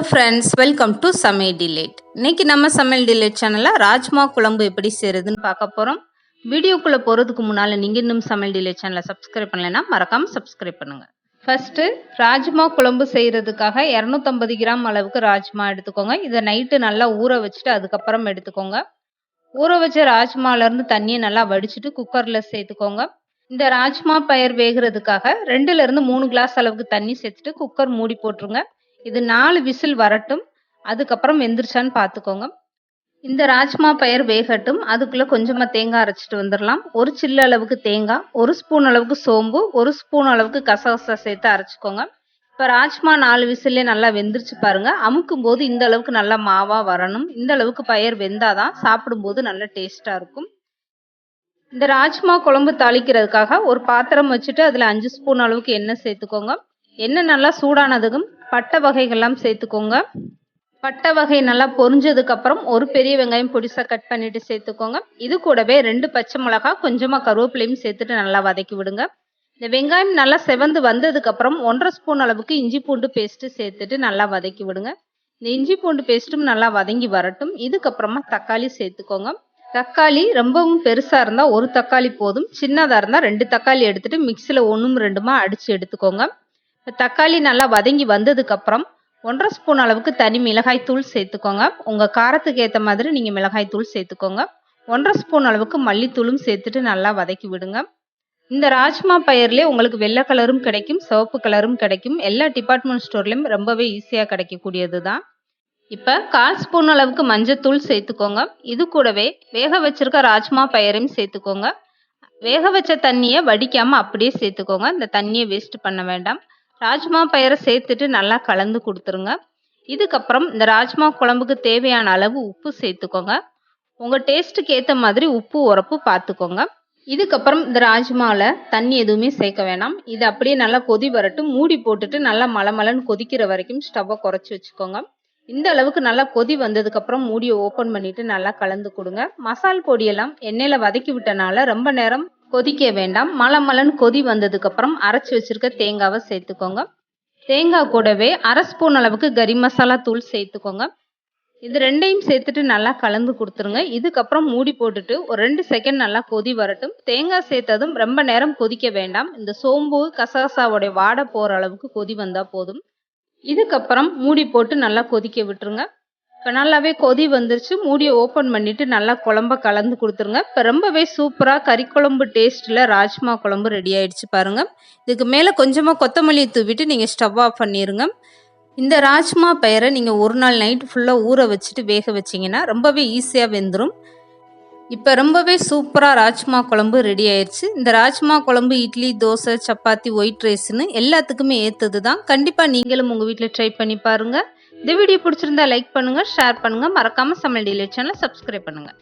Friends, welcome to Samayaldelight. இன்னைக்கு நம்ம Samayaldelight சேனல்ல ராஜ்மா குழம்பு எப்படி செய்யறதுன்னு பார்க்க போறோம். வீடியோக்குள்ள போறதுக்கு முன்னால நீங்க இன்னும் Samayaldelight சேனலை சப்ஸ்கிரைப் பண்ணலைன்னா மறக்காம சப்ஸ்கிரைப் பண்ணுங்க. ஃபர்ஸ்ட் ராஜ்மா குழம்பு செய்யறதுக்காக 250 கிராம் அளவுக்கு ராஜ்மா எடுத்துக்கோங்க. இதை நைட்டு நல்லா ஊற வச்சுட்டு அதுக்கப்புறம் எடுத்துக்கோங்க. ஊற வச்ச ராஜ்மால இருந்து தண்ணியை நல்லா வடிச்சிட்டு குக்கர்ல சேர்த்துக்கோங்க. இந்த ராஜ்மா பயிர் வேகிறதுக்காக 2ல இருந்து 3 கிளாஸ் அளவுக்கு தண்ணி சேர்த்துட்டு குக்கர் மூடி போட்டுருங்க. இது 4 விசில் வரட்டும். அதுக்கப்புறம் வெந்துருச்சான்னு பார்த்துக்கோங்க. இந்த ராஜ்மா பயிர் வேகட்டும். அதுக்குள்ள கொஞ்சமா தேங்காய் அரைச்சிட்டு வந்துடலாம். ஒரு சில்லு அளவுக்கு தேங்காய், 1 ஸ்பூன் அளவுக்கு சோம்பு, 1 ஸ்பூன் அளவுக்கு கசகசா சேர்த்து அரைச்சிக்கோங்க. இப்போ ராஜ்மா 4 விசில்லே நல்லா வெந்துருச்சு பாருங்க. அமுக்கும் போது இந்த அளவுக்கு நல்லா மாவா வரணும். இந்த அளவுக்கு பயிர் வெந்தாதான் சாப்பிடும்போது நல்ல டேஸ்டா இருக்கும். இந்த ராஜ்மா குழம்பு தாளிக்கிறதுக்காக ஒரு பாத்திரம் வச்சுட்டு அதுல 5 ஸ்பூன் அளவுக்கு எண்ணெய் சேர்த்துக்கோங்க. எண்ணெய் நல்லா சூடானதுக்கும் பட்டை வகைகள்லாம் சேர்த்துக்கோங்க. பட்டை வகை நல்லா பொரிஞ்சதுக்கு அப்புறம் ஒரு பெரிய வெங்காயம் பொடிசா கட் பண்ணிட்டு சேர்த்துக்கோங்க. இது கூடவே 2 பச்சை மிளகாய், கொஞ்சமா கருவேப்பிலையும் சேர்த்துட்டு நல்லா வதக்கி விடுங்க. இந்த வெங்காயம் நல்லா செவந்து வந்ததுக்கு அப்புறம் 1.5 ஸ்பூன் அளவுக்கு இஞ்சி பூண்டு பேஸ்ட் சேர்த்துட்டு நல்லா வதக்கி விடுங்க. இந்த இஞ்சி பூண்டு பேஸ்ட்டும் நல்லா வதங்கி வரட்டும். இதுக்கப்புறமா தக்காளி சேர்த்துக்கோங்க. தக்காளி ரொம்பவும் பெருசா இருந்தா ஒரு தக்காளி போதும். சின்னதா இருந்தா 2 தக்காளி எடுத்துட்டு மிக்சியில 1ம் 2மா அடிச்சு எடுத்துக்கோங்க. தக்காளி நல்லா வதங்கி வந்ததுக்கு அப்புறம் 1.5 ஸ்பூன் அளவுக்கு தனி மிளகாய் தூள் சேர்த்துக்கோங்க. உங்க காரத்துக்கு ஏத்த மாதிரி நீங்க மிளகாய் தூள் சேர்த்துக்கோங்க. 1.5 ஸ்பூன் அளவுக்கு மல்லித்தூளும் சேர்த்துட்டு நல்லா வதக்கி விடுங்க. இந்த ராஜ்மா பயிர்லயே உங்களுக்கு வெள்ளை கலரும் கிடைக்கும், சிவப்பு கலரும் கிடைக்கும். எல்லா டிபார்ட்மெண்ட் ஸ்டோர்லயும் ரொம்பவே ஈஸியா கிடைக்கக்கூடியதுதான். இப்ப 1/4 ஸ்பூன் அளவுக்கு மஞ்சத்தூள் சேர்த்துக்கோங்க. இது கூடவே வேக வச்சிருக்க ராஜ்மா பயிரையும் சேர்த்துக்கோங்க. வேக வச்ச தண்ணியை வடிக்காம அப்படியே சேர்த்துக்கோங்க. இந்த தண்ணியை வேஸ்ட் பண்ண வேண்டாம். ராஜ்மா பயிரை சேர்த்துட்டு நல்லா கலந்து கொடுத்துருங்க. இதுக்கப்புறம் இந்த ராஜ்மா குழம்புக்கு தேவையான அளவு உப்பு சேர்த்துக்கோங்க. உங்க டேஸ்ட்டுக்கு ஏற்ற மாதிரி உப்பு உரப்பு பார்த்துக்கோங்க. இதுக்கப்புறம் இந்த ராஜ்மால தண்ணி எதுவுமே சேர்க்க வேணாம். இது அப்படியே நல்லா கொதி வரட்டும். மூடி போட்டுட்டு நல்லா மலமலன்னு கொதிக்கிற வரைக்கும் ஸ்டவ்வை குறைச்சி வச்சுக்கோங்க. இந்த அளவுக்கு நல்லா கொதி வந்ததுக்கு அப்புறம் மூடியை ஓபன் பண்ணிட்டு நல்லா கலந்து கொடுங்க. மசால் பொடியெல்லாம் எண்ணெயில வதக்கி விட்டனால ரொம்ப நேரம் கொதிக்க வேண்டாம். மலமலன்னு கொதி வந்ததுக்கு அப்புறம் அரைச்சி வச்சிருக்க தேங்காவை சேர்த்துக்கோங்க. தேங்காய் கூடவே 1/2 ஸ்பூன் அளவுக்கு கரி மசாலா தூள் சேர்த்துக்கோங்க. இது ரெண்டையும் சேர்த்துட்டு நல்லா கலந்து கொடுத்துருங்க. இதுக்கப்புறம் மூடி போட்டுட்டு ஒரு 2 செகண்ட் நல்லா கொதி வரட்டும். தேங்காய் சேர்த்ததும் ரொம்ப நேரம் கொதிக்க வேண்டாம். இந்த சோம்பு கசகசாவோடைய வாடை போற அளவுக்கு கொதி வந்தா போதும். இதுக்கப்புறம் மூடி போட்டு நல்லா கொதிக்க விட்டுருங்க. இப்போ நல்லாவே கொதி வந்துருச்சு. மூடியை ஓப்பன் பண்ணிட்டு நல்லா குழம்ப கலந்து கொடுத்துருங்க. இப்போ ரொம்பவே சூப்பராக கறிக்குழம்பு டேஸ்ட்டில் ராஜ்மா குழம்பு ரெடி ஆயிடுச்சு பாருங்க. இதுக்கு மேலே கொஞ்சமாக கொத்தமல்லி தூவிட்டு நீங்கள் ஸ்டவ் ஆஃப் பண்ணிடுங்க. இந்த ராஜ்மா பயிரை நீங்கள் ஒரு நாள் நைட்டு ஃபுல்லாக ஊற வச்சுட்டு வேக வச்சிங்கன்னா ரொம்பவே ஈஸியாக வெந்துடும். இப்போ ரொம்பவே சூப்பராக ராஜ்மா குழம்பு ரெடி ஆயிடுச்சு. இந்த ராஜ்மா குழம்பு இட்லி, தோசை, சப்பாத்தி, ஒயிட் ரைஸ்ன்னு எல்லாத்துக்குமே ஏற்றது தான். கண்டிப்பாக நீங்களும் உங்கள் வீட்டில் ட்ரை பண்ணி பாருங்கள். இந்த வீடியோ பிடிச்சிருந்தா லைக் பண்ணுங்கள், ஷேர் பண்ணுங்கள். மறக்காமல் Samayaldelight சேனலை சப்ஸ்கிரைப் பண்ணுங்கள்.